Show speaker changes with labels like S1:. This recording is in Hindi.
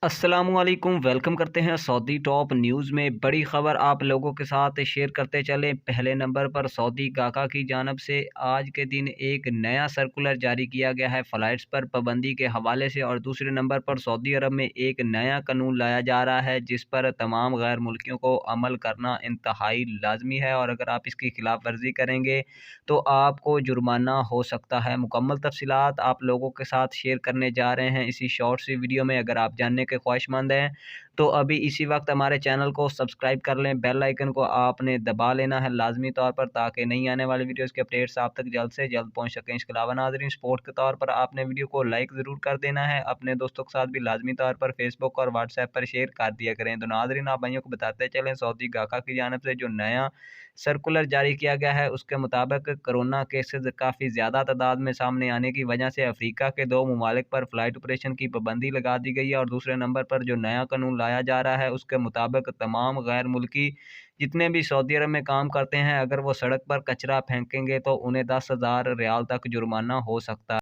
S1: अस्सलामुअलैकुम, वेलकम करते हैं सऊदी टॉप न्यूज़ में। बड़ी ख़बर आप लोगों के साथ शेयर करते चलें। पहले नंबर पर सऊदी गाका की जानिब से आज के दिन एक नया सर्कुलर जारी किया गया है फ़्लाइट्स पर पाबंदी के हवाले से। और दूसरे नंबर पर सऊदी अरब में एक नया कानून लाया जा रहा है जिस पर तमाम गैर मुल्कियों को अमल करना इंतहाई लाजमी है, और अगर आप इसकी खिलाफ वर्जी करेंगे तो आपको जुर्माना हो सकता है। मुकम्मल तफसीलात आप लोगों के साथ शेयर करने जा रहे हैं इसी शॉर्ट सी वीडियो में। अगर आप जानने के ख्वाहिशमंद हैं तो अभी इसी वक्त हमारे चैनल को सब्सक्राइब कर लें, बेल आइकन को आपने दबा लेना है लाजमी तौर पर, ताकि नई आने वाली वीडियोस के अपडेट्स आप तक जल्द से जल्द पहुंच सकें। इसके अलावा नाज़रीन, सपोर्ट के तौर पर आपने वीडियो को लाइक ज़रूर कर देना है। अपने दोस्तों के साथ भी लाजमी तौर पर फेसबुक और व्हाट्सएप पर शेयर कर दिया करें। तो नाज़रीन, आप भाइयों को बताते चलें, सऊदी गाका की जानिब से जो नया सर्कुलर जारी किया गया है उसके मुताबिक कोरोना केसेस काफ़ी ज़्यादा तादाद में सामने आने की वजह से अफ्रीका के 2 ममालिक पर फ़्लाइट ऑपरेशन की पाबंदी लगा दी गई है। और दूसरे नंबर पर जो नया कानून लाया जा रहा है उसके मुताबिक तमाम गैर मुल्की जितने भी सऊदी अरब में काम करते हैं, अगर वो सड़क पर कचरा फेंकेंगे तो उन्हें 10,000 रियाल तक जुर्माना हो सकता है।